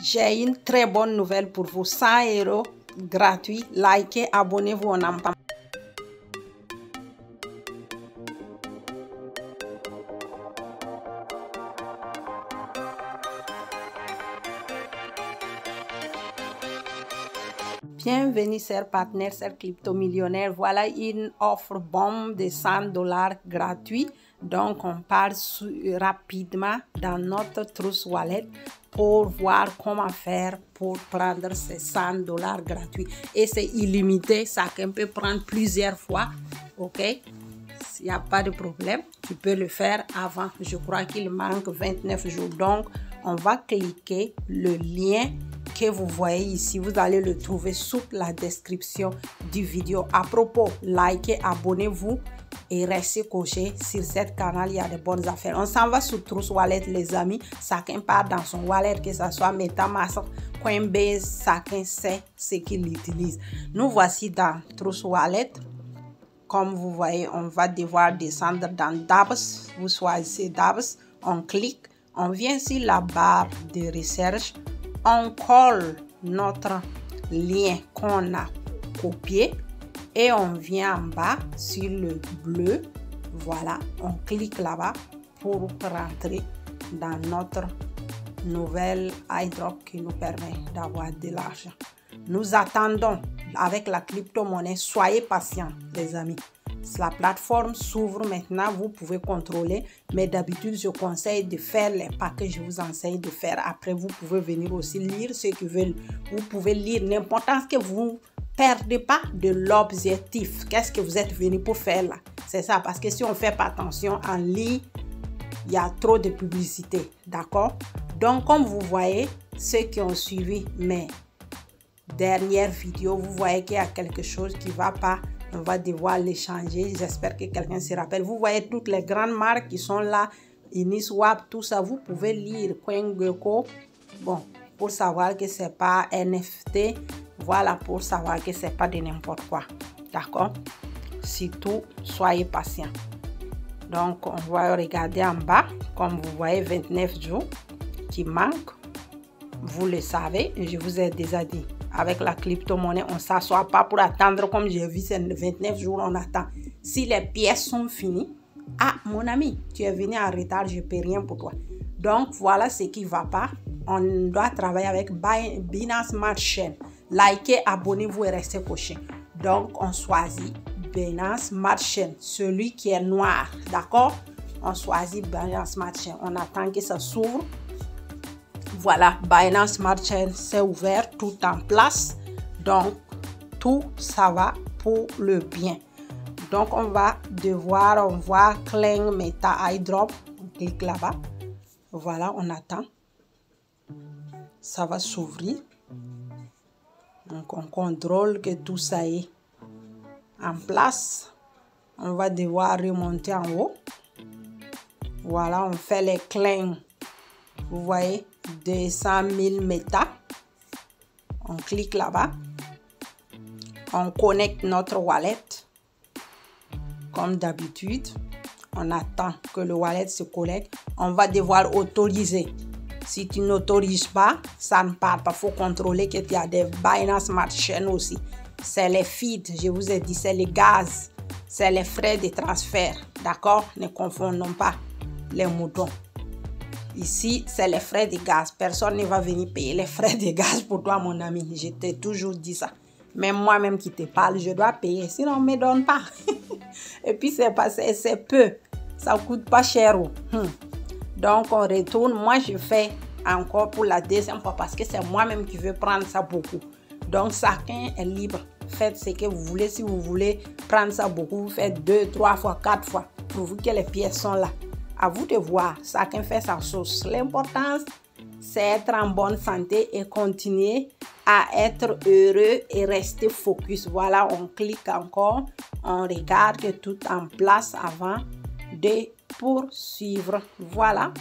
J'ai une très bonne nouvelle pour vous. 100 € gratuit. Likez, abonnez-vous, on en parle. Bienvenue, chers partenaires, chers crypto-millionnaires. Voilà une offre bombe de 100 $ gratuit. Donc, on part rapidement dans notre Trust Wallet pour voir comment faire pour prendre ces 100 $ gratuits. Et c'est illimité, chacun peut prendre plusieurs fois. Ok? S'il n'y a pas de problème, tu peux le faire avant. Je crois qu'il manque 29 jours. Donc, on va cliquer le lien que vous voyez ici. Vous allez le trouver sous la description du vidéo. À propos, likez, abonnez-vous et restez coché sur cette canal. Il y a de bonnes affaires. On s'en va sur Trust Wallet, les amis. Chacun part dans son wallet, que ce soit MetaMask, Coinbase, chacun sait ce qu'il utilise. Nous voici dans Trust Wallet. Comme vous voyez, on va devoir descendre dans Dabs. Vous choisissez Dabs, on clique, on vient sur la barre de recherche, on colle notre lien qu'on a copié et on vient en bas sur le bleu. Voilà, on clique là-bas pour rentrer dans notre nouvelle iDrop qui nous permet d'avoir de l'argent. Nous attendons avec la crypto-monnaie. Soyez patients, les amis. La plateforme s'ouvre maintenant. Vous pouvez contrôler. Mais d'habitude, je conseille de faire les pas que je vous enseigne de faire. Après, vous pouvez venir aussi lire ce que veulent. Vous pouvez lire l'importance que vous ne perdez pas de l'objectif. Qu'est-ce que vous êtes venu pour faire là? C'est ça. Parce que si on ne fait pas attention en ligne, il y a trop de publicité. D'accord? Donc, comme vous voyez, ceux qui ont suivi mes dernière vidéo, vous voyez qu'il y a quelque chose qui ne va pas. On va devoir les changer. J'espère que quelqu'un se rappelle. Vous voyez toutes les grandes marques qui sont là. Uniswap, tout ça. Vous pouvez lire CoinGecko. Bon, pour savoir que ce n'est pas NFT. Voilà, pour savoir que ce n'est pas de n'importe quoi. D'accord? Surtout, soyez patients. Donc, on va regarder en bas. Comme vous voyez, 29 jours qui manquent. Vous le savez, je vous ai déjà dit. Avec la crypto-monnaie, on ne s'assoit pas pour attendre. Comme j'ai vu, c'est 29 jours, on attend. Si les pièces sont finies, ah, mon ami, tu es venu en retard, je ne peux rien pour toi. Donc, voilà ce qui ne va pas. On doit travailler avec Binance Smart Chain. Likez, abonnez-vous et restez coché. Donc, on choisit Binance Smart Chain, celui qui est noir. D'accord? On choisit Binance Smart Chain. On attend que ça s'ouvre. Voilà, Binance Smart Chain s'est ouvert, tout en place. Donc, tout ça va pour le bien. Donc, on va devoir, on voit Clang Meta iDrop. On clique là-bas. Voilà, on attend. Ça va s'ouvrir. Donc, on contrôle que tout ça est en place. On va devoir remonter en haut. Voilà, on fait les Clang. Vous voyez, 200 000 méta. On clique là-bas. On connecte notre wallet. Comme d'habitude, on attend que le wallet se connecte. On va devoir autoriser. Si tu n'autorises pas, ça ne part pas. Il faut contrôler qu'il y a des Binance Smart Chain aussi. C'est les fees, je vous ai dit, c'est les gaz. C'est les frais de transfert. D'accord? Ne confondons pas les moutons. Ici, c'est les frais de gaz. Personne ne va venir payer les frais de gaz pour toi, mon ami. Je t'ai toujours dit ça. Même moi-même qui te parle, je dois payer. Sinon, on ne me donne pas. Et puis, c'est peu. Ça ne coûte pas cher. Donc, on retourne. Moi, je fais encore pour la deuxième fois parce que c'est moi-même qui veux prendre ça beaucoup. Donc, chacun est libre. Faites ce que vous voulez. Si vous voulez prendre ça beaucoup, vous faites 2, 3 fois, 4 fois. Pour vous que les pièces sont là. À vous de voir, chacun fait sa sauce. L'important, c'est être en bonne santé et continuer à être heureux et rester focus. Voilà, on clique encore, on regarde que tout est en place avant de poursuivre. Voilà,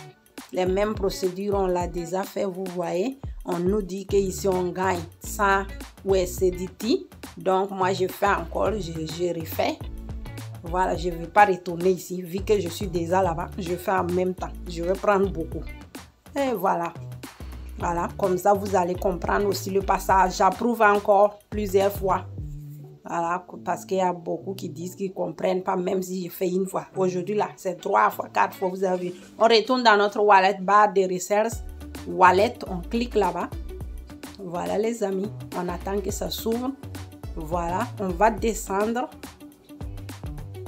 les mêmes procédures, on l'a déjà fait, vous voyez. On nous dit qu'ici, on gagne 100 USDT. Donc, moi, je fais encore, je refais. Voilà, je ne vais pas retourner ici. Vu que je suis déjà là-bas, je fais en même temps. Je vais prendre beaucoup. Et voilà. Voilà, comme ça, vous allez comprendre aussi le passage. J'approuve encore plusieurs fois. Voilà, parce qu'il y a beaucoup qui disent qu'ils ne comprennent pas, même si j'ai fait une fois. Aujourd'hui, là, c'est 3 fois, 4 fois, vous avez vu. On retourne dans notre wallet, barre de recherche, wallet, on clique là-bas. Voilà, les amis, on attend que ça s'ouvre. Voilà, on va descendre.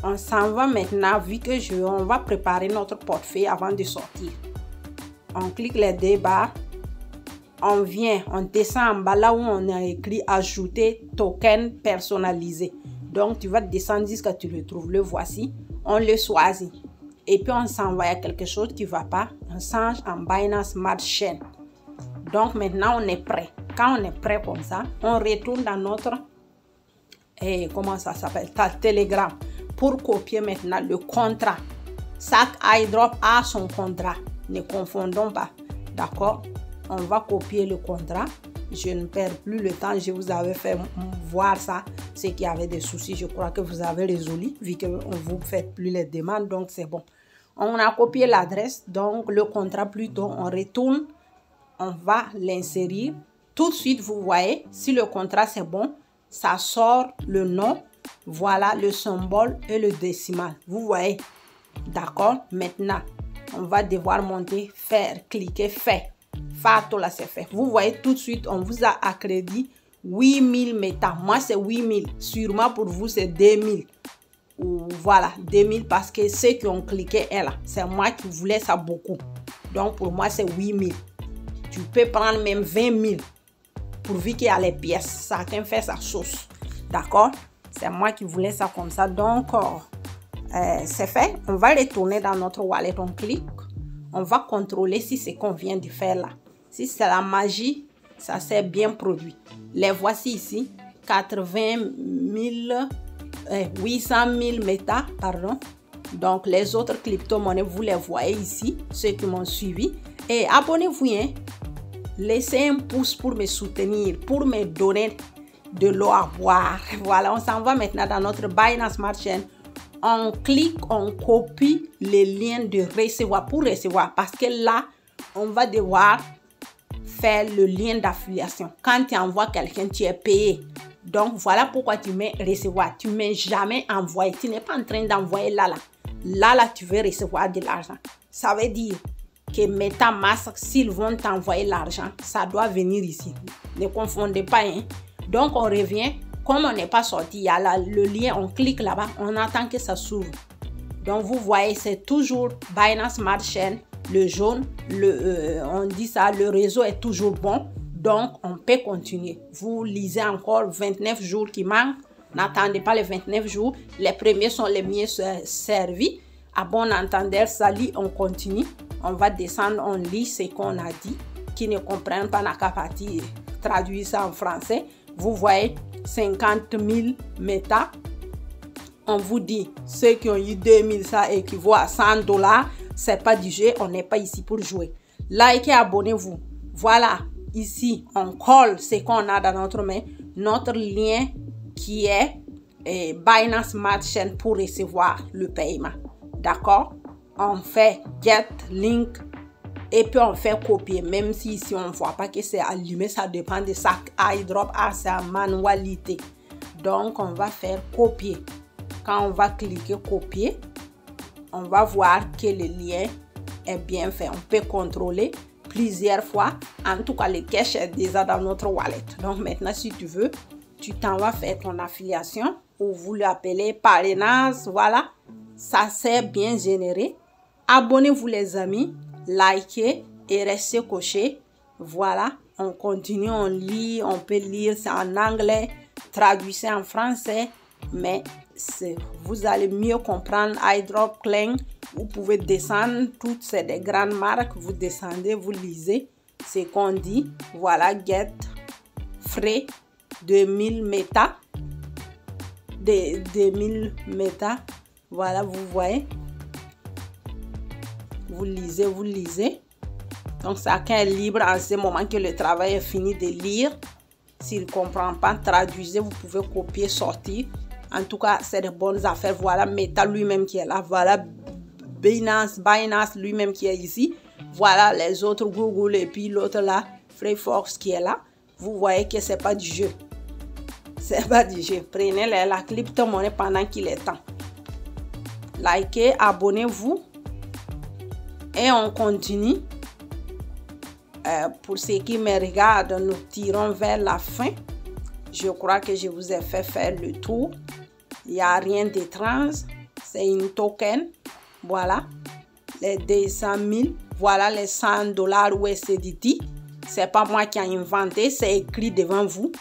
On s'en va maintenant, vu que on va préparer notre portefeuille avant de sortir. On clique les 2 barres. On vient, on descend en bas là où on a écrit ajouter token personnalisé. Donc tu vas descendre jusqu'à ce que tu le trouves. Le voici, on le choisit. Et puis on s'envoie à quelque chose qui ne va pas. On change en Binance Smart Chain. Donc maintenant on est prêt. Quand on est prêt comme ça, on retourne dans notre comment ça s'appelle, Telegram, pour copier maintenant le contrat. Chaque airdrop a son contrat. Ne confondons pas. D'accord? On va copier le contrat. Je ne perds plus le temps. Je vous avais fait voir ça. Ceux qui avaient des soucis, je crois que vous avez résolu, vu que vous ne faites plus les demandes. Donc, c'est bon. On a copié l'adresse. Donc, le contrat plutôt, on retourne. On va l'insérer. Tout de suite, vous voyez, si le contrat c'est bon, ça sort le nom. Voilà le symbole et le décimal. Vous voyez? D'accord? Maintenant, on va devoir monter, cliquer, fait. Fato là, c'est fait. Vous voyez tout de suite, on vous a accrédité 8000 méta. Moi, c'est 8000. Sûrement pour vous, c'est 2000. Voilà, 2000 parce que ceux qui ont cliqué est là. C'est moi qui voulais ça beaucoup. Donc, pour moi, c'est 8000. Tu peux prendre même 20 000 pourvu qu'il y a les pièces. Chacun fait sa sauce. D'accord? C'est moi qui voulais ça comme ça. Donc, c'est fait. On va retourner dans notre wallet. On clique. On va contrôler si c'est qu'on vient de faire là. Si c'est la magie, ça s'est bien produit. Les voici ici. 800 000 méta, pardon. Donc, les autres crypto-monnaies, vous les voyez ici, ceux qui m'ont suivi. Et abonnez-vous, hein. Laissez un pouce pour me soutenir, pour me donner de l'eau à boire. Voilà, on s'en va maintenant dans notre Binance Smart Chain. On clique, on copie les liens de recevoir pour recevoir. Parce que là, on va devoir faire le lien d'affiliation. Quand tu envoies quelqu'un, tu es payé. Donc, voilà pourquoi tu mets recevoir. Tu ne mets jamais envoyer. Tu n'es pas en train d'envoyer là. Là, tu veux recevoir de l'argent. Ça veut dire que MetaMask, s'ils vont t'envoyer l'argent, ça doit venir ici. Ne confondez pas. Hein? Donc, on revient. Comme on n'est pas sorti, il y a là, le lien, on clique là-bas, on attend que ça s'ouvre. Donc, vous voyez, c'est toujours Binance Smart Chain, le jaune, on dit ça, le réseau est toujours bon. Donc, on peut continuer. Vous lisez encore 29 jours qui manquent. N'attendez pas les 29 jours. Les premiers sont les mieux servis. À bon entendeur, ça lit, on continue. On va descendre, on lit ce qu'on a dit. Qui ne comprennent pas, n'a qu'à partir traduire ça en français. Vous voyez, 50 000 méta. On vous dit, ceux qui ont eu 2000, ça équivaut à $100. C'est pas du jeu, on n'est pas ici pour jouer. Likez, abonnez-vous. Voilà, ici, on colle ce qu'on a dans notre main. Notre lien qui est Binance Smart Chain pour recevoir le paiement. D'accord? On fait get link. Et puis on fait copier, même si ici on ne voit pas que c'est allumé, ça dépend de chaque airdrop à sa manualité. Donc on va faire copier. Quand on va cliquer copier, on va voir que le lien est bien fait. On peut contrôler plusieurs fois. En tout cas, le cash est déjà dans notre wallet. Donc maintenant, si tu veux, tu t'en vas faire ton affiliation ou vous l'appelez parrainage. Voilà, ça s'est bien généré. Abonnez-vous les amis. Likez et restez coché. Voilà, on continue, on lit, on peut lire, c'est en anglais, traduisez en français, mais vous allez mieux comprendre. iDrop, Clang, vous pouvez descendre, toutes c'est des grandes marques, vous descendez, vous lisez ce qu'on dit. Voilà, get, frais, 2000 méta, 2000 méta, voilà, vous voyez. Vous lisez. Donc, chacun est libre en ce moment que le travail est fini de lire. S'il ne comprend pas, traduisez, vous pouvez copier, sortir. En tout cas, c'est de bonnes affaires. Voilà Meta lui-même qui est là. Voilà Binance lui-même qui est ici. Voilà les autres Google et puis l'autre là, Free Fox qui est là. Vous voyez que c'est pas du jeu. C'est pas du jeu. Prenez la crypto-monnaie pendant qu'il est temps. Likez, abonnez-vous. Et on continue. Pour ceux qui me regardent, nous tirons vers la fin. Je crois que je vous ai fait faire le tour. Il n'y a rien d'étrange. C'est une token. Voilà. Les 200 000. Voilà les $100 USDT. C'est pas moi qui ai inventé. C'est écrit devant vous.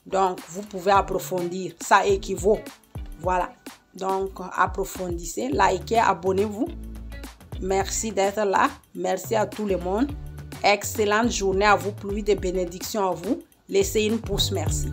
Donc, vous pouvez approfondir. Ça équivaut. Voilà. Donc, approfondissez. Likez, abonnez-vous. Merci d'être là. Merci à tout le monde. Excellente journée à vous. Pluie de bénédictions à vous. Laissez une pouce. Merci.